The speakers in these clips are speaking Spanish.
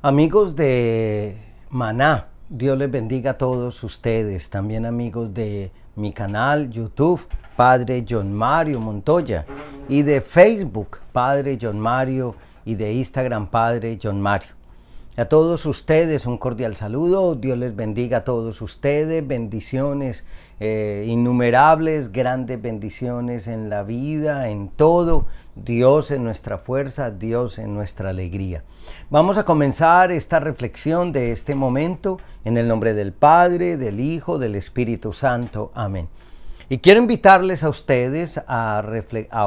Amigos de Maná, Dios les bendiga a todos ustedes, también amigos de mi canal YouTube, Padre John Mario Montoya, y de Facebook, Padre John Mario, y de Instagram, Padre John Mario. A todos ustedes un cordial saludo, Dios les bendiga a todos ustedes, bendiciones innumerables, grandes bendiciones en la vida, en todo, Dios en nuestra fuerza, Dios en nuestra alegría. Vamos a comenzar esta reflexión de este momento en el nombre del Padre, del Hijo, del Espíritu Santo, amén. Y quiero invitarles a ustedes a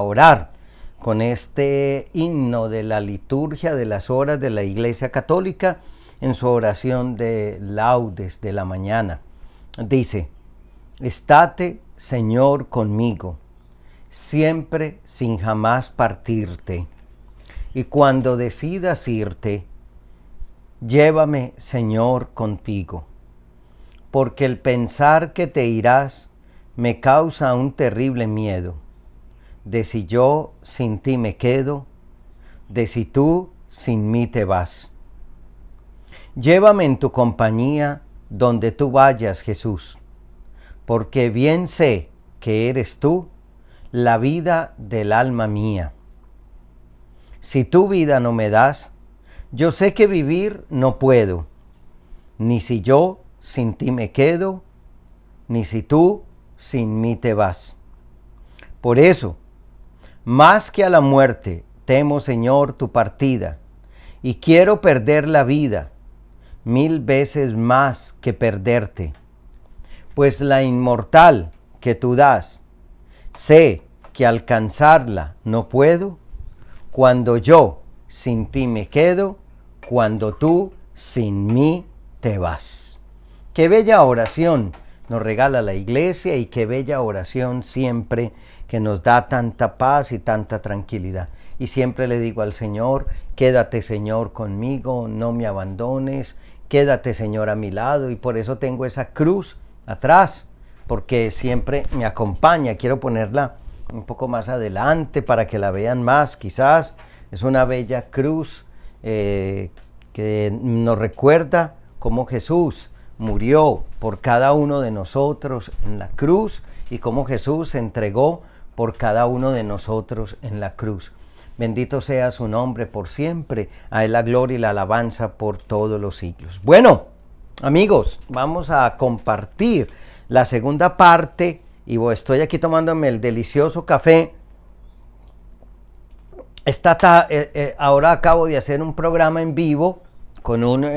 orar con este himno de la liturgia de las horas de la Iglesia Católica en su oración de laudes de la mañana. Dice: estate, Señor, conmigo, siempre sin jamás partirte, y cuando decidas irte, llévame, Señor, contigo, porque el pensar que te irás me causa un terrible miedo, de si yo sin ti me quedo, de si tú sin mí te vas. Llévame en tu compañía donde tú vayas, Jesús, porque bien sé que eres tú la vida del alma mía. Si tu vida no me das, yo sé que vivir no puedo, ni si yo sin ti me quedo, ni si tú sin mí te vas. Por eso, más que a la muerte, temo, Señor, tu partida, y quiero perder la vida 1000 veces más que perderte, pues la inmortal que tú das, sé que alcanzarla no puedo, cuando yo sin ti me quedo, cuando tú sin mí te vas. Qué bella oración nos regala la Iglesia, y qué bella oración siempre que nos da tanta paz y tanta tranquilidad. Y siempre le digo al Señor: quédate, Señor, conmigo, no me abandones, quédate, Señor, a mi lado. Y por eso tengo esa cruz atrás, porque siempre me acompaña. Quiero ponerla un poco más adelante para que la vean más, quizás. Es una bella cruz que nos recuerda cómo Jesús murió por cada uno de nosotros en la cruz, y cómo Jesús se entregó por cada uno de nosotros en la cruz. Bendito sea su nombre por siempre, a él la gloria y la alabanza por todos los siglos. Bueno, amigos, vamos a compartir la segunda parte, y estoy aquí tomándome el delicioso café. Ahora acabo de hacer un programa en vivo con un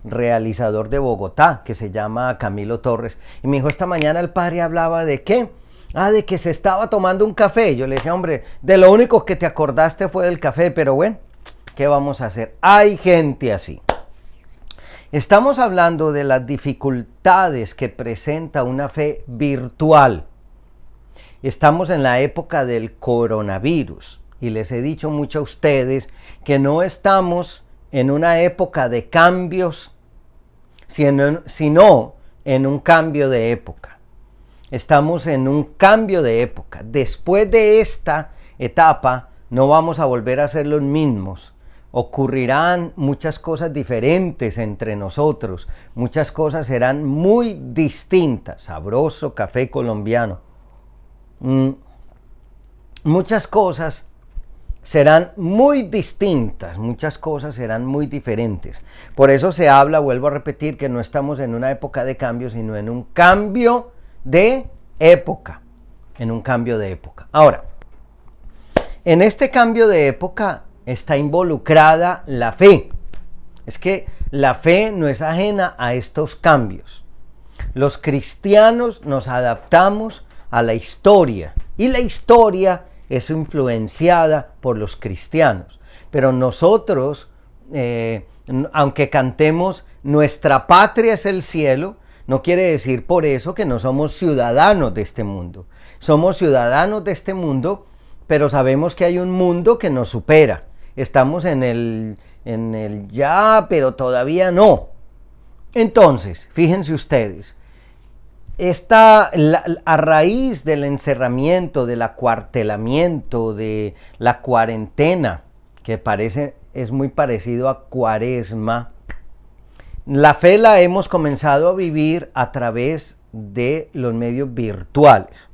realizador de Bogotá que se llama Camilo Torres, y me dijo: esta mañana el padre hablaba de ¿qué? De que se estaba tomando un café. Yo le decía: hombre, de lo único que te acordaste fue del café, pero bueno, ¿qué vamos a hacer? Hay gente así. Estamos hablando de las dificultades que presenta una fe virtual. Estamos en la época del coronavirus, y les he dicho mucho a ustedes que no estamos en una época de cambios, sino en un cambio de época. Estamos en un cambio de época. Después de esta etapa no vamos a volver a ser los mismos. Ocurrirán muchas cosas diferentes entre nosotros. Muchas cosas serán muy distintas. Sabroso café colombiano. Muchas cosas serán muy distintas, muchas cosas serán muy diferentes. Por eso se habla, vuelvo a repetir, que no estamos en una época de cambio, sino en un cambio de época. En un cambio de época. Ahora, en este cambio de época está involucrada la fe. Es que la fe no es ajena a estos cambios. Los cristianos nos adaptamos a la historia, y la historia es influenciada por los cristianos. Pero nosotros, aunque cantemos nuestra patria es el cielo, no quiere decir por eso que no somos ciudadanos de este mundo. Somos ciudadanos de este mundo, pero sabemos que hay un mundo que nos supera. Estamos en el ya, pero todavía no. Entonces, fíjense ustedes, a raíz del encerramiento, del acuartelamiento, de la cuarentena, que parece es muy parecido a Cuaresma. La fe la hemos comenzado a vivir a través de los medios virtuales.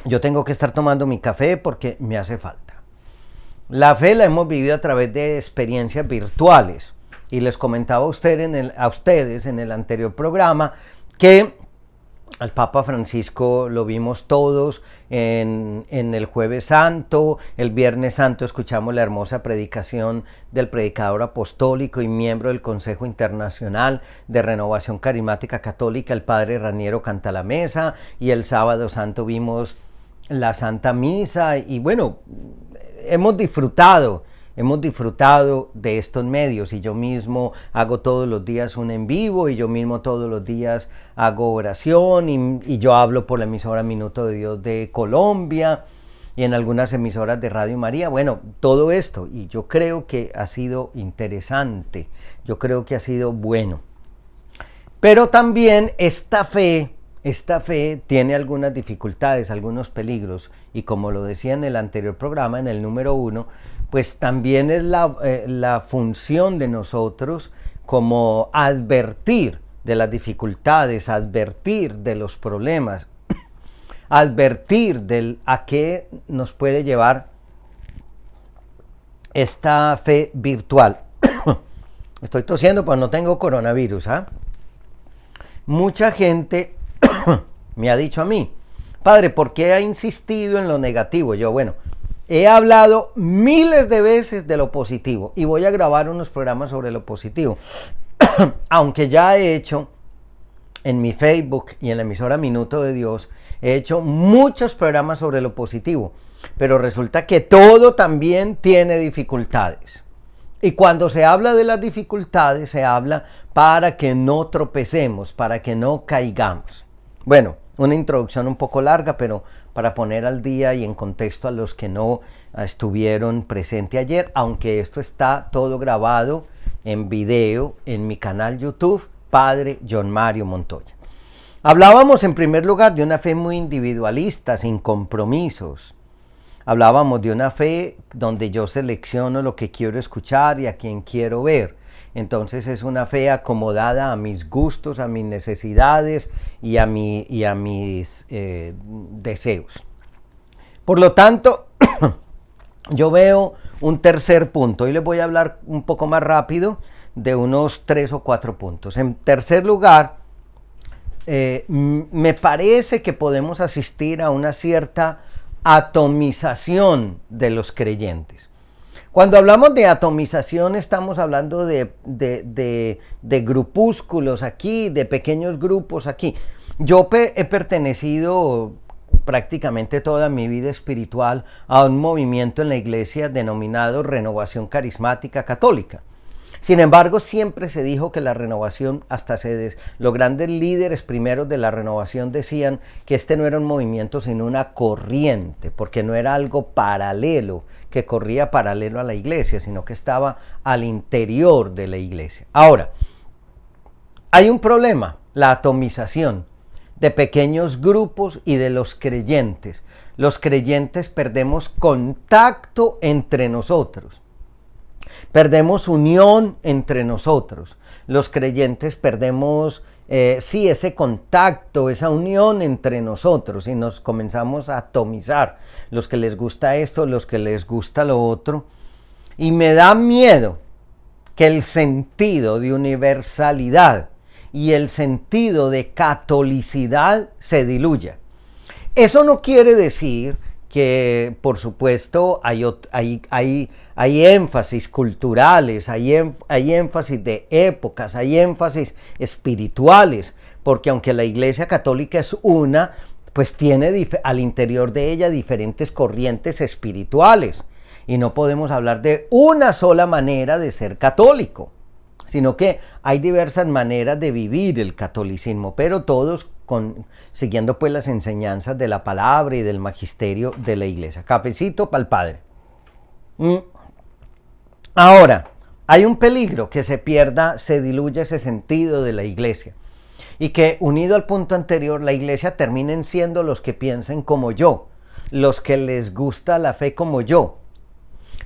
Yo tengo que estar tomando mi café porque me hace falta. La fe la hemos vivido a través de experiencias virtuales. Y les comentaba a ustedes en el anterior programa que al Papa Francisco lo vimos todos en el Jueves Santo. El Viernes Santo escuchamos la hermosa predicación del predicador apostólico y miembro del Consejo Internacional de Renovación Carismática Católica, el Padre Raniero Cantalamessa. Y el Sábado Santo vimos la Santa Misa. Y bueno, hemos disfrutado de estos medios, y yo mismo hago todos los días un en vivo, y yo mismo todos los días hago oración, y yo hablo por la emisora Minuto de Dios de Colombia y en algunas emisoras de Radio María. Bueno, todo esto, y yo creo que ha sido interesante, yo creo que ha sido bueno. Pero también esta fe tiene algunas dificultades, algunos peligros, y como lo decía en el anterior programa, en el número 1, pues también es la función de nosotros como advertir de las dificultades, advertir de los problemas, advertir a qué nos puede llevar esta fe virtual. Estoy tosiendo, pues no tengo coronavirus, ¿ah? Mucha gente me ha dicho a mí: padre, ¿por qué ha insistido en lo negativo? Yo, bueno, he hablado miles de veces de lo positivo, y voy a grabar unos programas sobre lo positivo. Aunque ya he hecho en mi Facebook y en la emisora Minuto de Dios, he hecho muchos programas sobre lo positivo, pero resulta que todo también tiene dificultades. Y cuando se habla de las dificultades, se habla para que no tropecemos, para que no caigamos. Bueno, una introducción un poco larga, pero para poner al día y en contexto a los que no estuvieron presentes ayer, aunque esto está todo grabado en video en mi canal YouTube, Padre John Mario Montoya. Hablábamos en primer lugar de una fe muy individualista, sin compromisos. Hablábamos de una fe donde yo selecciono lo que quiero escuchar y a quien quiero ver. Entonces es una fe acomodada a mis gustos, a mis necesidades y a mis deseos. Por lo tanto, yo veo un tercer punto. Hoy les voy a hablar un poco más rápido de unos 3 o 4 puntos. En tercer lugar, me parece que podemos asistir a una cierta atomización de los creyentes. Cuando hablamos de atomización, estamos hablando de grupúsculos aquí, de pequeños grupos aquí. Yo he pertenecido prácticamente toda mi vida espiritual a un movimiento en la iglesia denominado Renovación Carismática Católica. Sin embargo, siempre se dijo que la renovación, los grandes líderes primeros de la renovación decían que este no era un movimiento sino una corriente, porque no era algo paralelo, que corría paralelo a la iglesia, sino que estaba al interior de la iglesia. Ahora, hay un problema, la atomización de pequeños grupos y de los creyentes. Los creyentes perdemos contacto entre nosotros. Perdemos unión entre nosotros. Los creyentes perdemos, ese contacto, esa unión entre nosotros, y nos comenzamos a atomizar. Los que les gusta esto, los que les gusta lo otro. Y me da miedo que el sentido de universalidad y el sentido de catolicidad se diluya. Eso no quiere decir que, por supuesto, hay énfasis culturales, hay énfasis de épocas, hay énfasis espirituales, porque aunque la Iglesia Católica es una, pues tiene al interior de ella diferentes corrientes espirituales, y no podemos hablar de una sola manera de ser católico, sino que hay diversas maneras de vivir el catolicismo, pero todos siguiendo pues las enseñanzas de la palabra y del magisterio de la iglesia. Cafecito para el Padre. Ahora, hay un peligro que se diluya ese sentido de la iglesia, y que, unido al punto anterior, la iglesia terminen siendo los que piensen como yo, los que les gusta la fe como yo.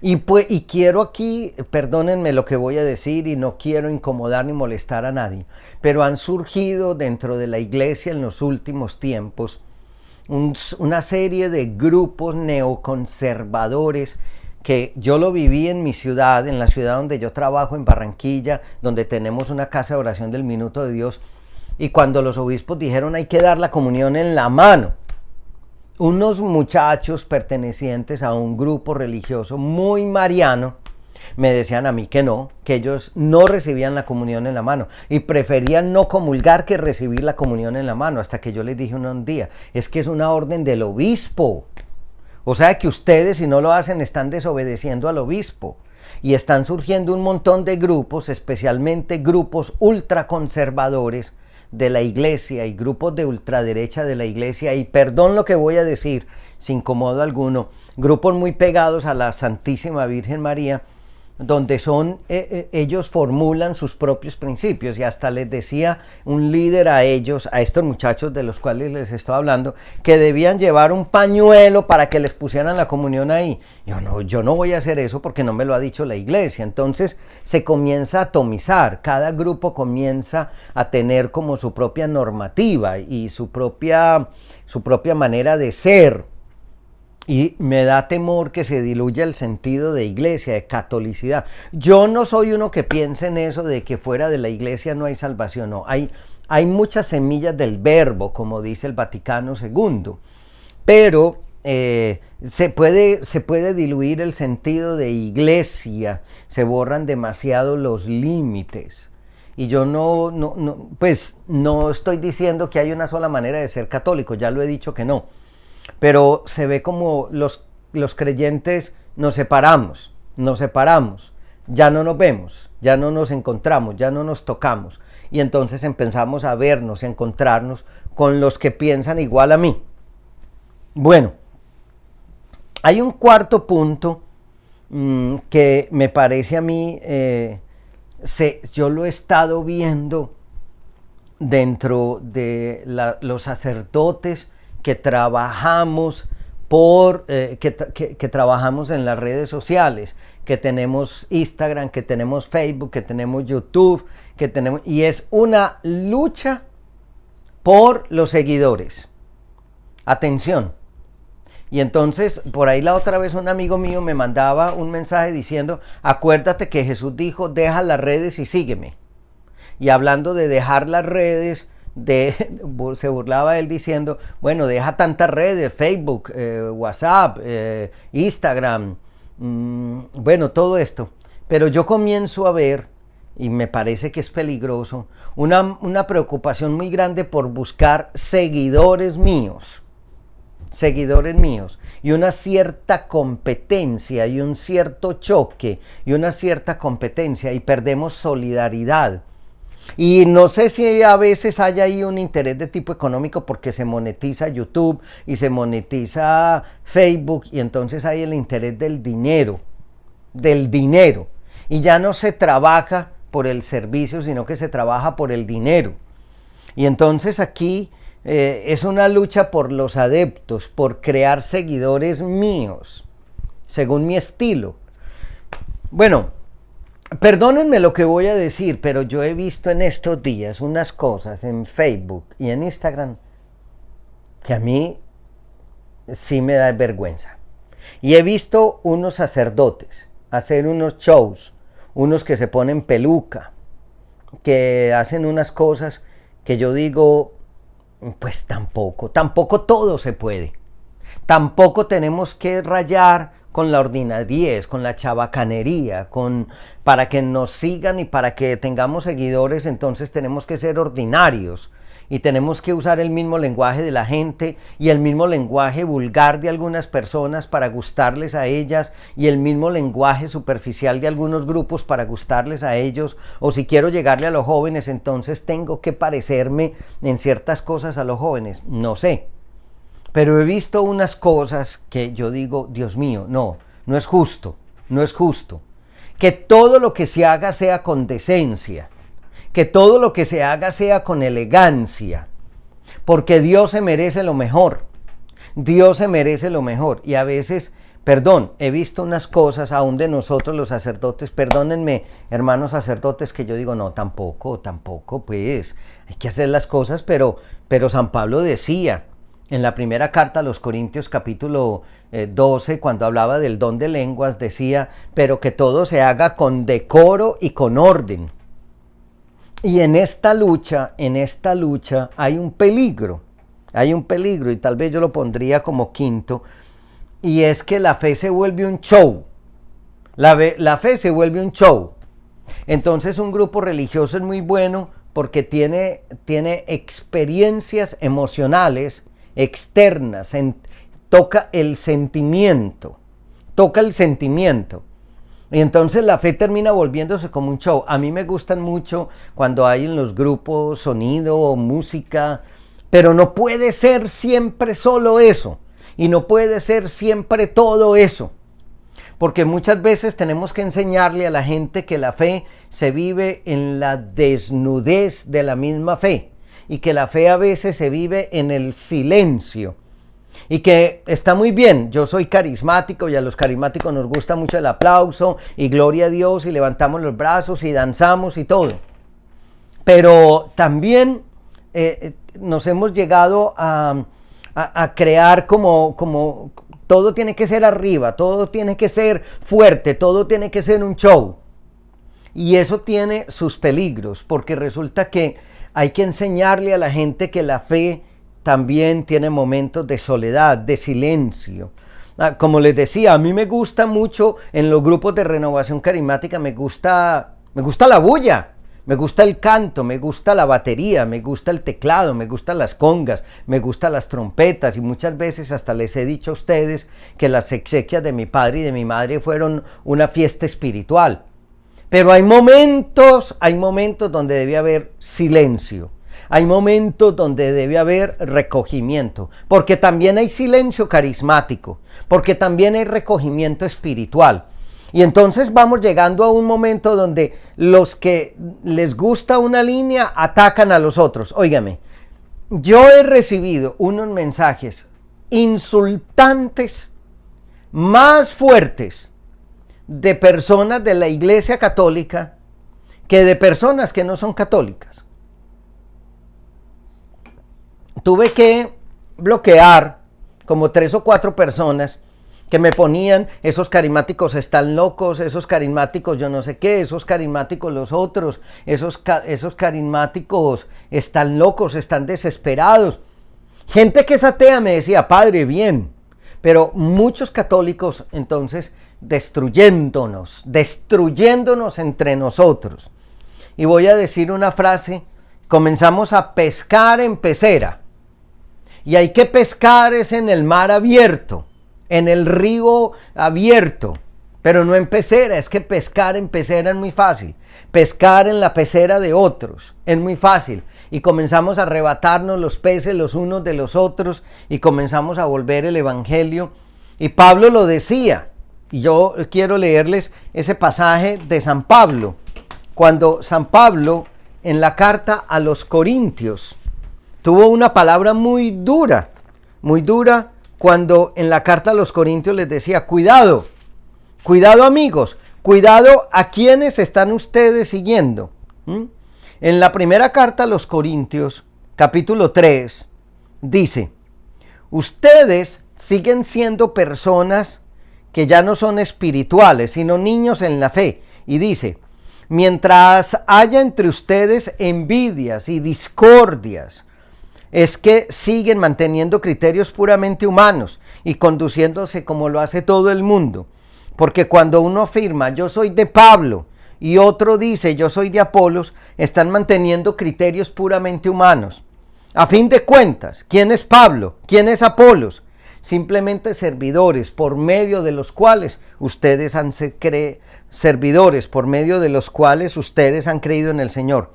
Y quiero aquí, perdónenme lo que voy a decir y no quiero incomodar ni molestar a nadie, pero han surgido dentro de la iglesia en los últimos tiempos una serie de grupos neoconservadores que yo lo viví en mi ciudad, en la ciudad donde yo trabajo, en Barranquilla, donde tenemos una casa de oración del Minuto de Dios, y cuando los obispos dijeron hay que dar la comunión en la mano, unos muchachos pertenecientes a un grupo religioso muy mariano me decían a mí que no, que ellos no recibían la comunión en la mano y preferían no comulgar que recibir la comunión en la mano, hasta que yo les dije un día, es que es una orden del obispo, o sea que ustedes si no lo hacen están desobedeciendo al obispo. Y están surgiendo un montón de grupos, especialmente grupos ultraconservadores de la iglesia y grupos de ultraderecha de la iglesia, y perdón lo que voy a decir, sin incomodo alguno, grupos muy pegados a la Santísima Virgen María, donde ellos formulan sus propios principios, y hasta les decía un líder a ellos, a estos muchachos de los cuales les estoy hablando, que debían llevar un pañuelo para que les pusieran la comunión ahí. Yo no voy a hacer eso porque no me lo ha dicho la iglesia. Entonces se comienza a atomizar, cada grupo comienza a tener como su propia normativa y su propia manera de ser. Y me da temor que se diluya el sentido de iglesia, de catolicidad. Yo no soy uno que piense en eso de que fuera de la iglesia no hay salvación. No, hay muchas semillas del verbo, como dice el Vaticano II. Pero se puede diluir el sentido de iglesia, se borran demasiado los límites. Y yo pues no estoy diciendo que hay una sola manera de ser católico, ya lo he dicho que no. Pero se ve como los creyentes nos separamos, ya no nos vemos, ya no nos encontramos, ya no nos tocamos. Y entonces empezamos a vernos, a encontrarnos con los que piensan igual a mí. Bueno, hay un cuarto punto que me parece a mí, yo lo he estado viendo dentro de los sacerdotes que trabajamos que trabajamos en las redes sociales, que tenemos Instagram, que tenemos Facebook, que tenemos YouTube, y es una lucha por los seguidores. Atención. Y entonces, por ahí la otra vez un amigo mío me mandaba un mensaje diciendo, acuérdate que Jesús dijo, deja las redes y sígueme. Y hablando de dejar las redes, se burlaba él diciendo, bueno, deja tantas redes, Facebook, WhatsApp, Instagram, bueno, todo esto. Pero yo comienzo a ver, y me parece que es peligroso, una preocupación muy grande por buscar seguidores míos, y una cierta competencia, y un cierto choque, y una cierta competencia, y perdemos solidaridad. Y no sé si a veces hay ahí un interés de tipo económico porque se monetiza YouTube y se monetiza Facebook, y entonces hay el interés del dinero, y ya no se trabaja por el servicio, sino que se trabaja por el dinero. Y entonces aquí es una lucha por los adeptos, por crear seguidores míos, según mi estilo. Bueno, perdónenme lo que voy a decir, pero yo he visto en estos días unas cosas en Facebook y en Instagram que a mí sí me da vergüenza. Y he visto unos sacerdotes hacer unos shows, unos que se ponen peluca, que hacen unas cosas que yo digo, pues tampoco todo se puede. Tampoco tenemos que rayar con la ordinariez, con la chabacanería, para que nos sigan y para que tengamos seguidores, entonces tenemos que ser ordinarios y tenemos que usar el mismo lenguaje de la gente y el mismo lenguaje vulgar de algunas personas para gustarles a ellas y el mismo lenguaje superficial de algunos grupos para gustarles a ellos, o si quiero llegarle a los jóvenes, entonces tengo que parecerme en ciertas cosas a los jóvenes, no sé. Pero he visto unas cosas que yo digo, Dios mío, no es justo. Que todo lo que se haga sea con decencia, que todo lo que se haga sea con elegancia, porque Dios se merece lo mejor. Y a veces Perdón, he visto unas cosas aún de nosotros los sacerdotes, perdónenme, hermanos sacerdotes, que yo digo, no, tampoco, pues, hay que hacer las cosas, pero San Pablo decía en la primera carta a los Corintios, capítulo 12, cuando hablaba del don de lenguas, decía, pero que todo se haga con decoro y con orden. Y en esta lucha hay un peligro, y tal vez yo lo pondría como quinto, y es que la fe se vuelve un show. La fe se vuelve un show. Entonces un grupo religioso es muy bueno porque tiene experiencias emocionales externas, toca el sentimiento. Y entonces la fe termina volviéndose como un show. A mí me gustan mucho cuando hay en los grupos sonido o música, pero no puede ser siempre solo eso. Y no puede ser siempre todo eso, porque muchas veces tenemos que enseñarle a la gente que la fe se vive en la desnudez de la misma fe, y que la fe a veces se vive en el silencio, y que está muy bien. Yo soy carismático y a los carismáticos nos gusta mucho el aplauso y gloria a Dios y levantamos los brazos y danzamos y todo, pero también nos hemos llegado a crear como todo tiene que ser arriba, todo tiene que ser fuerte, todo tiene que ser un show. Y eso tiene sus peligros, porque resulta que hay que enseñarle a la gente que la fe también tiene momentos de soledad, de silencio. Como les decía, a mí me gusta mucho en los grupos de renovación carismática, me gusta la bulla. Me gusta el canto, me gusta la batería, me gusta el teclado, me gustan las congas, me gustan las trompetas, y muchas veces hasta les he dicho a ustedes que las exequias de mi padre y de mi madre fueron una fiesta espiritual. Pero hay momentos donde debe haber silencio, hay momentos donde debe haber recogimiento, porque también hay silencio carismático, porque también hay recogimiento espiritual. Y entonces vamos llegando a un momento donde los que les gusta una línea atacan a los otros. Óigame, yo he recibido unos mensajes insultantes más fuertes de personas de la Iglesia Católica que de personas que no son católicas. Tuve que bloquear como 3 o 4 personas que me ponían, esos carismáticos están locos, esos carismáticos yo no sé qué, esos carismáticos los otros, esos carismáticos están locos, están desesperados. Gente que es atea me decía, padre, bien, pero muchos católicos entonces destruyéndonos entre nosotros. Y voy a decir una frase, comenzamos a pescar en pecera, y hay que pescar es en el mar abierto, en el río abierto, pero no en pecera. Es que pescar en pecera es muy fácil, pescar en la pecera de otros es muy fácil, y comenzamos a arrebatarnos los peces los unos de los otros, y comenzamos a volver el evangelio. Y Pablo lo decía, y yo quiero leerles ese pasaje de San Pablo, cuando San Pablo en la carta a los Corintios tuvo una palabra muy dura, cuando en la carta a los Corintios les decía, cuidado amigos, cuidado a quienes están ustedes siguiendo. En la primera carta a los Corintios, capítulo 3, dice, ustedes siguen siendo personas que ya no son espirituales, sino niños en la fe. Y dice, mientras haya entre ustedes envidias y discordias, es que siguen manteniendo criterios puramente humanos y conduciéndose como lo hace todo el mundo. Porque cuando uno afirma, yo soy de Pablo, y otro dice, yo soy de Apolos, están manteniendo criterios puramente humanos. A fin de cuentas, ¿quién es Pablo? ¿Quién es Apolos? Simplemente servidores por medio de los cuales ustedes han creído en el Señor.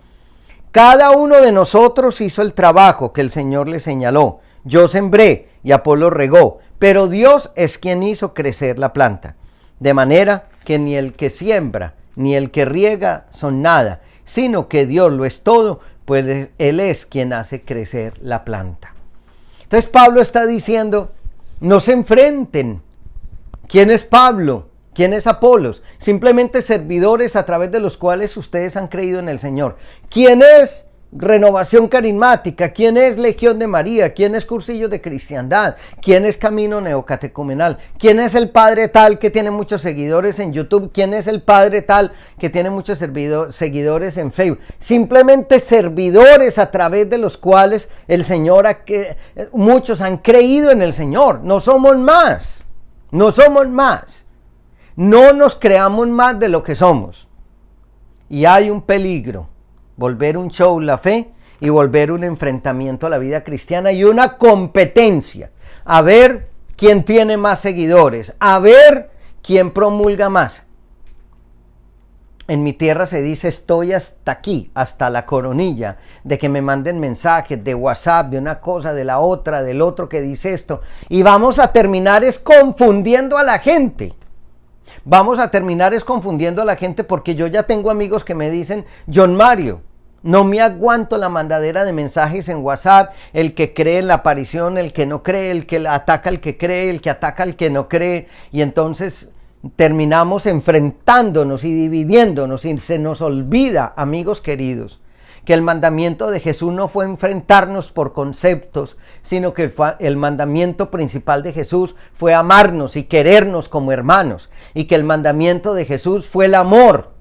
Cada uno de nosotros hizo el trabajo que el Señor le señaló. Yo sembré y Apolo regó, pero Dios es quien hizo crecer la planta. De manera que ni el que siembra ni el que riega son nada, sino que Dios lo es todo, pues Él es quien hace crecer la planta. Entonces Pablo está diciendo, no se enfrenten ¿Quién es Pablo? ¿Quién es Apolos? Simplemente servidores a través de los cuales ustedes han creído en el Señor. ¿Quién es Renovación Carismática? ¿Quién es Legión de María? ¿Quién es Cursillos de Cristiandad? ¿Quién es Camino Neocatecumenal? ¿Quién es el padre tal que tiene muchos seguidores en YouTube? ¿Quién es el padre tal que tiene muchos seguidores en Facebook? Simplemente servidores a través de los cuales el Señor, muchos han creído en el Señor. No somos más. No somos más. No nos creamos más de lo que somos. Y hay un peligro. Volver un show la fe y volver un enfrentamiento a la vida cristiana y una competencia. A ver quién tiene más seguidores. A ver quién promulga más. En mi tierra se dice estoy hasta aquí, hasta la coronilla, de que me manden mensajes de WhatsApp, de una cosa, de la otra, del otro que dice esto. Y vamos a terminar es confundiendo a la gente. Vamos a terminar es confundiendo a la gente porque yo ya tengo amigos que me dicen, John Mario, no me aguanto la mandadera de mensajes en WhatsApp, el que cree en la aparición, el que no cree, el que ataca al que cree, el que ataca al que no cree, y entonces terminamos enfrentándonos y dividiéndonos y se nos olvida, amigos queridos, que el mandamiento de Jesús no fue enfrentarnos por conceptos, sino que el mandamiento principal de Jesús fue amarnos y querernos como hermanos, y que el mandamiento de Jesús fue el amor.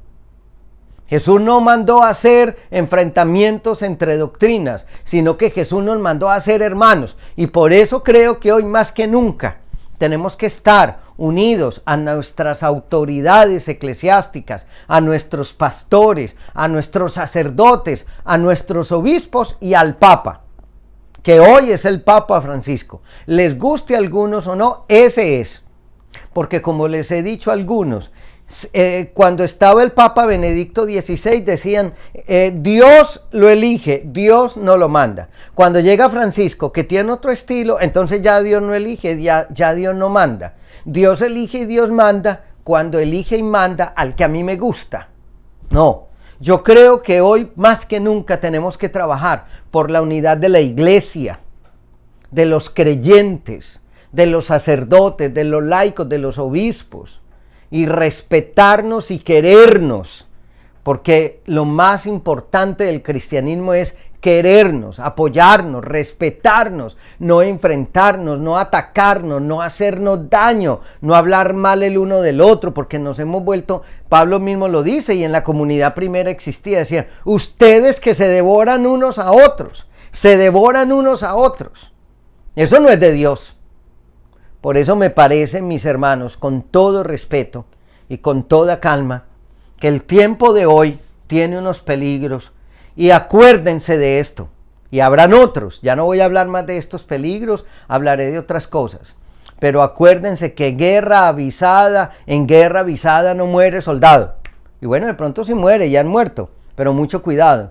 Jesús no mandó a hacer enfrentamientos entre doctrinas, sino que Jesús nos mandó a ser hermanos, y por eso creo que hoy más que nunca tenemos que estar unidos a nuestras autoridades eclesiásticas, a nuestros pastores, a nuestros sacerdotes, a nuestros obispos y al Papa, que hoy es el Papa Francisco. Les guste a algunos o no, ese es. Porque como les he dicho a algunos, cuando estaba el Papa Benedicto XVI decían, Dios lo elige, Dios no lo manda. Cuando llega Francisco, que tiene otro estilo, entonces ya Dios no elige, ya Dios no manda. Dios elige y Dios manda cuando elige y manda al que a mí me gusta. No, yo creo que hoy más que nunca tenemos que trabajar por la unidad de la iglesia, de los creyentes, de los sacerdotes, de los laicos, de los obispos, y respetarnos y querernos, porque lo más importante del cristianismo es querernos, apoyarnos, respetarnos, no enfrentarnos, no atacarnos, no hacernos daño, no hablar mal el uno del otro, porque nos hemos vuelto, Pablo mismo lo dice, y en la comunidad primera existía, decía, ustedes que se devoran unos a otros, se devoran unos a otros. Eso no es de Dios. Por eso me parece, mis hermanos, con todo respeto y con toda calma, que el tiempo de hoy tiene unos peligros, y acuérdense de esto, y habrán otros, ya no voy a hablar más de estos peligros, hablaré de otras cosas, pero acuérdense que en guerra avisada no muere soldado, y bueno, de pronto sí muere, ya han muerto, pero mucho cuidado,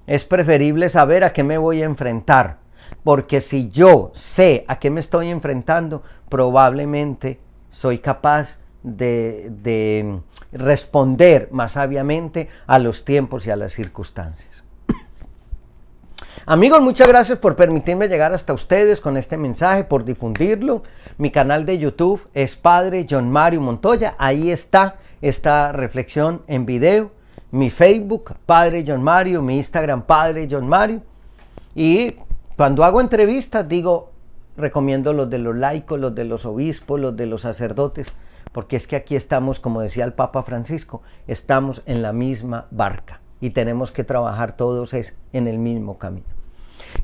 es preferible saber a qué me voy a enfrentar, porque si yo sé a qué me estoy enfrentando, probablemente soy capaz de responder más sabiamente a los tiempos y a las circunstancias. Amigos, muchas gracias por permitirme llegar hasta ustedes con este mensaje, por difundirlo. Mi canal de YouTube es Padre John Mario Montoya. Ahí está esta reflexión en video. Mi Facebook, Padre John Mario. Mi Instagram, Padre John Mario. Y cuando hago entrevistas, recomiendo los de los laicos, los de los obispos, los de los sacerdotes, porque es que aquí estamos, como decía el Papa Francisco, estamos en la misma barca y tenemos que trabajar todos en el mismo camino.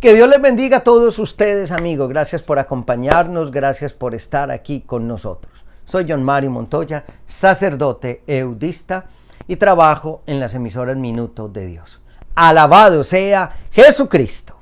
Que Dios les bendiga a todos ustedes, amigos. Gracias por acompañarnos, gracias por estar aquí con nosotros. Soy John Mario Montoya, sacerdote eudista, y trabajo en las emisoras Minuto de Dios. Alabado sea Jesucristo.